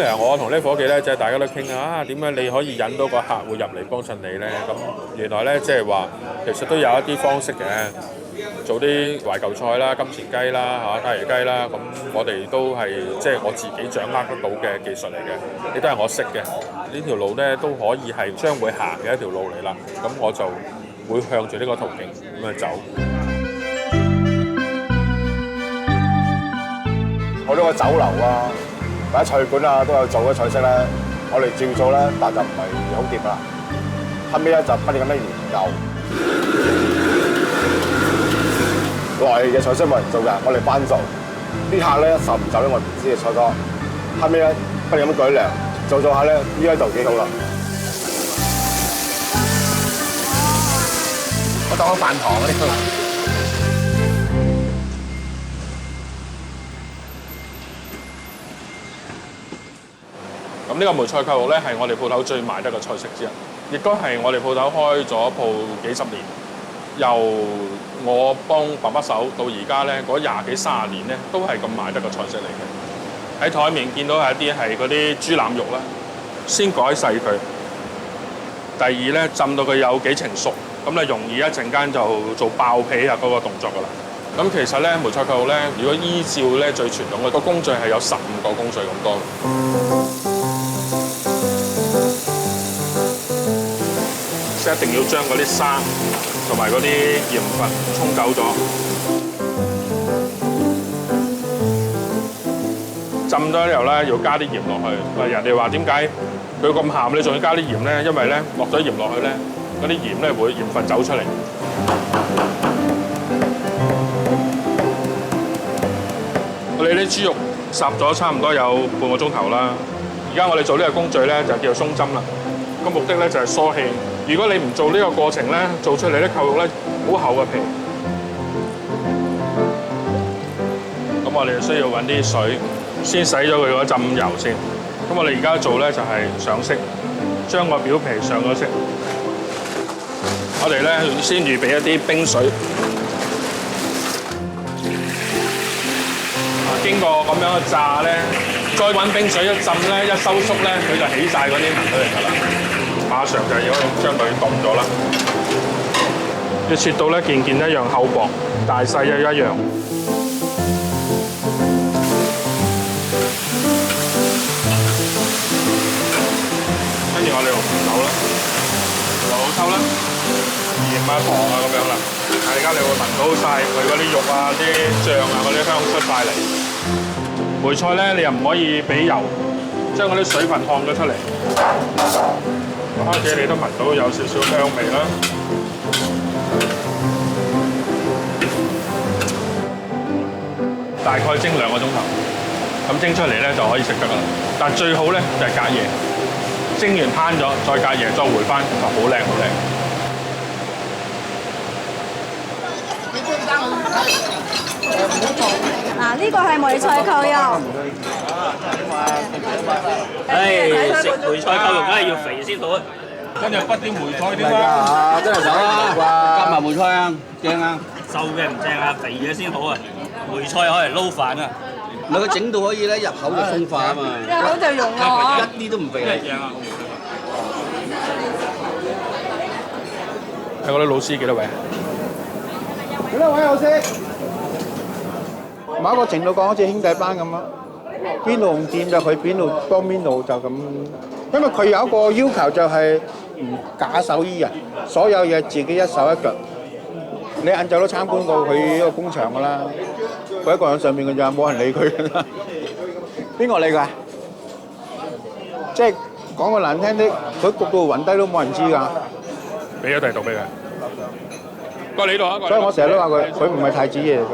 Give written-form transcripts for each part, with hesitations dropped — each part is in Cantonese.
其實我同呢伙計咧，即係大家都傾啊，點樣你可以引到個客戶入嚟幫襯你咧？咁原來咧，即係話其實都有一啲方式嘅，做啲懷舊菜啦、金錢雞啦、太爺雞啦，咁我哋都係即係我自己掌握得到嘅技術嚟嘅，亦都係我識嘅。呢條路咧都可以係將會行嘅一條路嚟啦，咁我就會向住呢個途徑咁去走。好多個酒樓啊，或者菜館啊都有做嘅菜式咧，我哋照做咧，但就唔係好掂啦。後尾咧就不斷咁樣研究，內嘅菜式冇人做㗎，我哋翻做。啲客咧受唔受咧，我唔知嘅菜哥。後尾咧不斷咁樣改良，做下咧，依家就幾好啦。我當咗飯堂嗰啲。咁呢個梅菜扣肉咧係我哋鋪頭最賣得嘅菜式之一，亦都係我哋鋪頭開咗鋪幾十年，由我幫爸爸手到而家咧嗰20幾30年咧都係咁賣得嘅菜式嚟嘅。喺台面見到係一啲係嗰啲豬腩肉啦，先改細佢。第二咧浸到佢有幾成熟，咁咧容易一陣間就做爆皮啊嗰個動作噶啦。咁其實咧梅菜扣肉咧，如果依照咧最傳統嘅個工序係有15個工序咁多。一定要將嗰啲沙同埋嗰啲鹽分沖走咗，浸咗之後咧，要加啲鹽落去。人哋話點解佢咁鹹，你仲要加啲鹽咧？因為咧落咗鹽落去咧，嗰啲鹽咧會鹽分走出嚟。我哋啲豬肉烚咗差唔多有半個鐘頭啦。而家我哋做呢個工序咧就叫做鬆針啦。個目的咧就係疏氣。如果你唔做呢個過程咧，做出嚟啲扣肉咧好厚嘅皮。咁我哋就需要揾啲水先洗咗佢嗰浸油先。咁我哋而家做咧就係上色，將個表皮上咗色。我哋咧先預備一啲冰水。經過咁樣嘅炸咧，再揾冰水一浸咧，一收縮咧，佢就起晒嗰啲紋出嚟㗎啦。馬上就要將佢凍咗啦，要切到咧件件一樣厚薄，大細又一樣。跟住我哋用手啦，油抽啦，鹽啊糖啊咁樣啦。而家你會聞到晒佢嗰啲肉啊、啲醬啊嗰啲香出晒嚟。梅菜咧，你又唔可以俾油，將嗰啲水分烘咗出嚟。開始你都聞到有少少香味啦，大概蒸2個鐘頭，咁蒸出嚟咧就可以食得噶啦。但最好咧就係隔夜，蒸完攤咗再隔夜再回翻就好靚好靚。嗱，呢個係梅菜扣肉。食梅菜扣肉梗係要肥先好啊！跟住筆啲梅菜點啊？真係走啦！加埋梅菜啊，正啊！瘦嘅唔正啊，肥嘅先好啊！梅菜可以撈飯啊！唔係佢整到可以咧入口就鬆化啊嘛，入口就溶啊！一啲都唔肥啊！正啊！睇我啲老師幾多位？幾多位老師？某一個程度講，好似兄弟班咁咯。邊度唔掂就佢邊度幫邊度就咁。因為佢有一個要求就係唔假手於人，所有嘢自己一手一腳。你晏晝都參觀過佢呢個工場㗎啦，佢一個人上面㗎咋，冇人理佢㗎啦。邊個理佢啊？即係講個難聽啲，佢焗到暈低都冇人知㗎。俾咗第度俾佢。過嚟呢度啊！所以我成日都話佢唔係太子爺嚟嘅。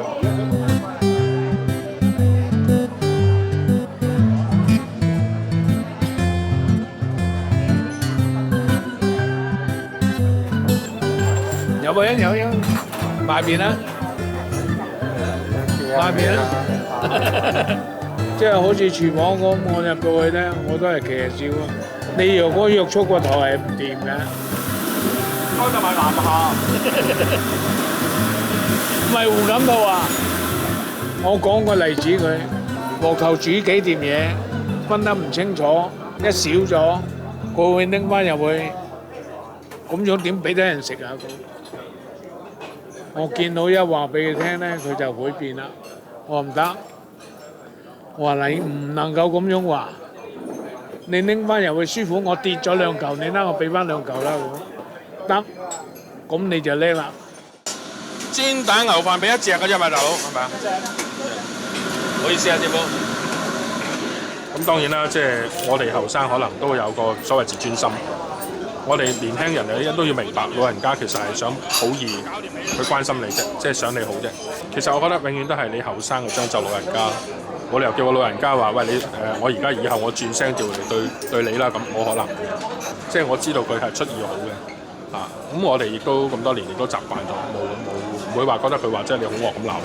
有冇人有賣麵啊？賣麵啊！即係好似廚房咁，我入到去咧，我都係騎笑啊！你若果約束個頭係唔掂嘅。開就買南下，唔係胡錦濤啊！我講個例子佢，務求煮幾碟嘢，分得唔清楚，一少咗，佢會拎翻入去，咁樣點俾得人食啊？我見到一話俾佢聽咧，佢就會變啦。我話唔得，我話你唔能夠咁樣話，你拎翻入去，師傅我跌咗2嚿，你拉我俾翻2嚿啦，得，咁你就叻啦。煎蛋牛飯俾1隻嘅啫嘛，大佬係咪啊？唔好意思啊，師傅。咁當然啦，即係我哋後生可能都有個所謂自尊心。我哋年輕人咧都要明白，老人家其實係想好意去關心你啫，即係想你好啫。其實我覺得永遠都係你後生去將就老人家，冇理由叫個老人家話喂你我而家以後我轉聲調嚟對你啦，咁冇可能。即係我知道佢係出意好嘅，咁我哋亦都咁多年亦都習慣咗，唔會話覺得佢話即係你好惡咁鬧佢。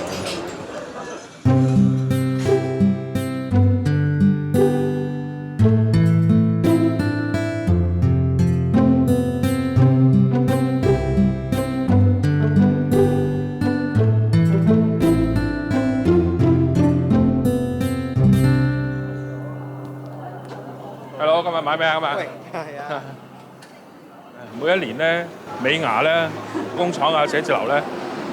今日買咩啊？係啊！每一年咧，美牙咧工廠啊、寫字樓咧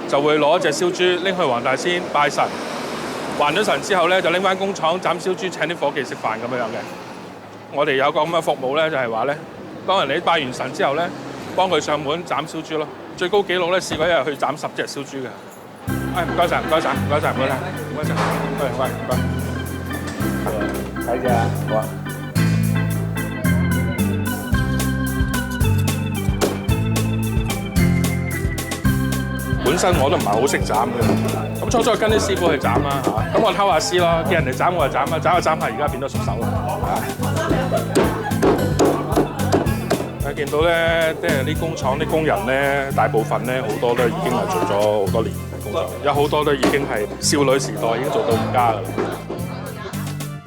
就會攞隻燒豬拎去黃大仙拜神，還咗神之後咧就拎翻工廠斬燒豬請啲伙計食飯咁樣嘅。我哋有個咁嘅服務咧，就係話咧，當人哋拜完神之後咧，幫佢上門斬燒豬咯。最高紀錄咧試過一日去斬10隻燒豬嘅。唔該晒，唔該晒，唔該晒，唔該晒，唔該晒，唔該。睇住啊，好啊。本身我都唔係好識斬嘅，咁初初跟啲師傅去斬啦嚇，咁我偷下師咯，見人哋斬我就斬啊，斬下斬下而家變咗熟手啦。見到咧，即係啲工廠啲工人咧，大部分咧好多都已經係做咗好多年嘅工作，有好多都已經係少女時代已經做到而家㗎啦。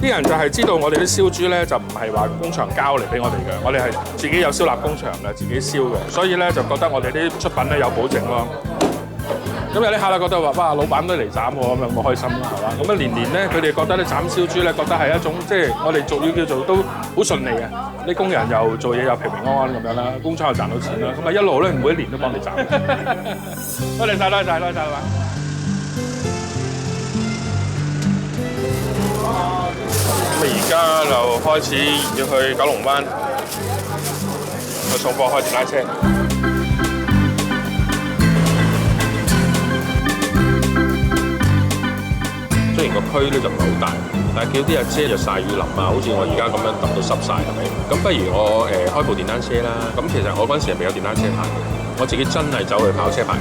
啲人就係知道我哋啲燒豬咧就唔係話工場交嚟俾我哋嘅，我哋係自己有燒臘工場嘅，自己燒嘅，所以咧就覺得我哋啲出品咧有保證咯。咁有啲客咧覺得話，哇，老闆都嚟斬喎，咁樣我開心啦，係嘛？咁年年咧，佢哋覺得咧斬燒豬咧，覺得係一種即係我哋俗語叫做都好順利嘅，啲工人又做嘢又平平安安咁樣啦，工廠又賺到錢啦，咁啊一路咧每一年都幫你斬。多謝晒，多謝晒，多謝晒，老闆。咁而家就開始要去九龍灣去送貨開電單車。雖然個區咧就唔係好大，但係叫啲阿姐日曬雨淋啊，好似我而家咁樣揼到濕晒，係咪？咁不如我開部電單車啦。咁其實我嗰陣時係未有電單車牌嘅，我自己真係走去考車牌。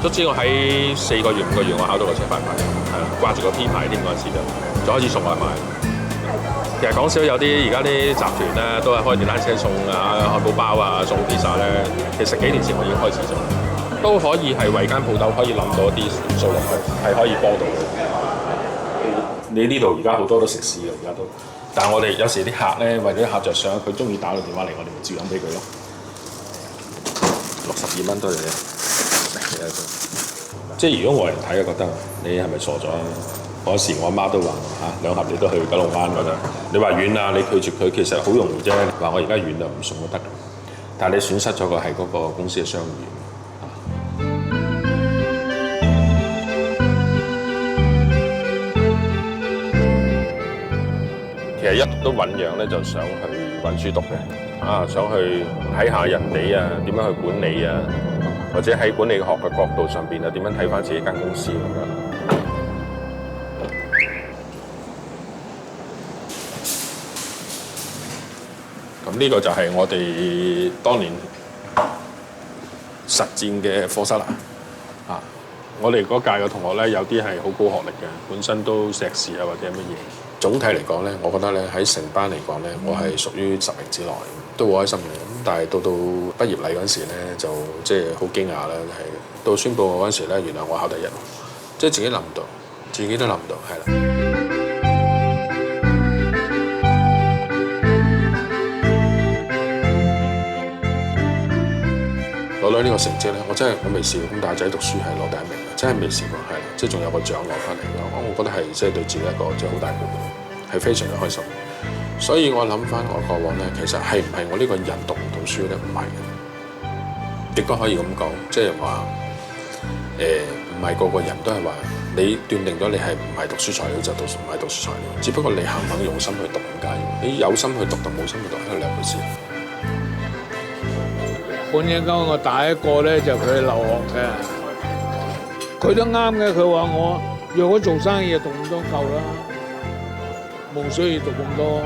卒之我喺4個月、5個月，我考到個車牌，係啦，掛住個 P 牌添嗰陣時就開始送外賣。其實講少有啲而家啲集團咧，都係開電單車送啊漢堡包啊，送 pizza 咧。其實幾年前我已經開始咗，都可以係為間鋪頭可以諗到啲數落去，係可以幫到嘅。你呢度而家好多都食肆嘅，而家都。但係我哋有時啲客咧，為咗啲客着想，佢中意打個電話嚟，我哋咪照樣俾佢咯。62蚊多謝你。即係如果外人睇，覺得你係咪傻咗啊？嗰時我阿媽都話2盒你都去九龍灣㗎啦。你話遠啊，你拒絕佢其實好容易啫。話我而家遠就唔送都得。但係你損失咗個係嗰個公司嘅商譽。其實一都醖釀咧，就想去溫書讀嘅，想去睇下人哋啊點樣去管理啊，或者喺管理學嘅角度上邊啊點樣睇翻自己間公司咁樣。咁呢個就係我哋當年實戰嘅課室啦。我哋嗰屆嘅同學咧，有啲係好高學歷嘅，本身都碩士啊或者乜嘢。總體嚟講咧，我覺得咧喺成班嚟講咧，我係屬於10名之內，都好開心嘅。咁但係到畢業禮嗰陣時咧，就即係好驚訝啦，係到宣佈我嗰陣時咧，原來我考第1，即係自己諗唔到，自己都諗唔到，係啦。攞到呢個成績咧，我未試過咁大仔讀書係攞第1名嘅，真係未試過，係啦，即係仲有個獎攞翻嚟嘅，我覺得係即係對自己一個即係好大鼓舞，係非常嘅開心。所以我諗翻我過往咧，其實係唔係我呢個人讀唔到書咧？唔係嘅，亦都可以咁講，即係話唔係個個人都係話你斷定咗你係唔係讀書材料就唔係讀書材料，只不過你肯唔肯用心去讀咁解。你有心去讀同冇心去讀係兩回事。本應該我第一個咧就佢留學嘅，佢都啱嘅。佢話我若果做生意就讀咁多夠啦，冇需要讀咁多。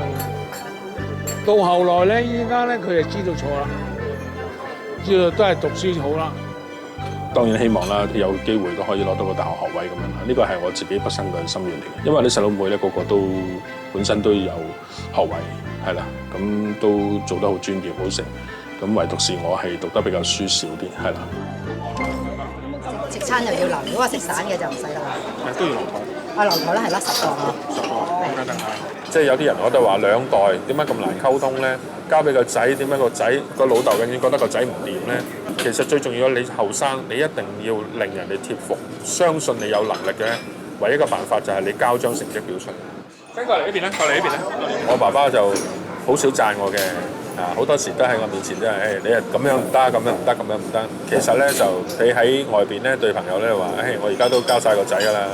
到後來咧，依家咧佢就知道錯啦，知道都係讀書好啦。當然希望啦，有機會都可以攞到個大學學位咁樣啦。呢個係我自己畢生嘅心願嚟嘅，因為啲細佬妹咧個個都本身都有學位，係啦，咁都做得好專業好成。咁唯獨是我係讀得比較書少啲，係啦。食餐又要留，如果話食散嘅就唔使啦。都要留台。啊，留台啦，係啦，10個啊。即係有啲人我都話兩代點解咁難溝通咧？交俾個仔，點解個仔個老豆永遠覺得個仔唔掂咧？其實最重要，你後生，你一定要令人哋貼服，相信你有能力嘅。唯一嘅辦法就係你交張成績表出嚟。跟過嚟呢邊咧，過嚟呢邊咧。我爸爸就好少讚我嘅。好多時都喺我面前都係，你係咁樣唔得，咁樣唔得，咁樣唔得。其實咧就你喺外邊咧對朋友咧話，我而家都交晒個仔㗎啦，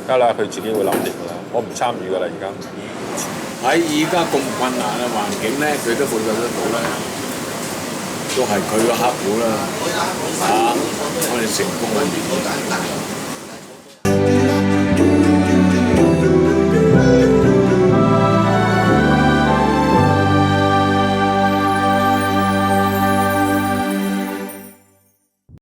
得啦，佢自己會諗掂㗎啦，我唔參與㗎啦而家。喺而家咁困難嘅環境咧，佢都會做得到咧，都係佢嘅刻苦啦。我哋成功喺邊度？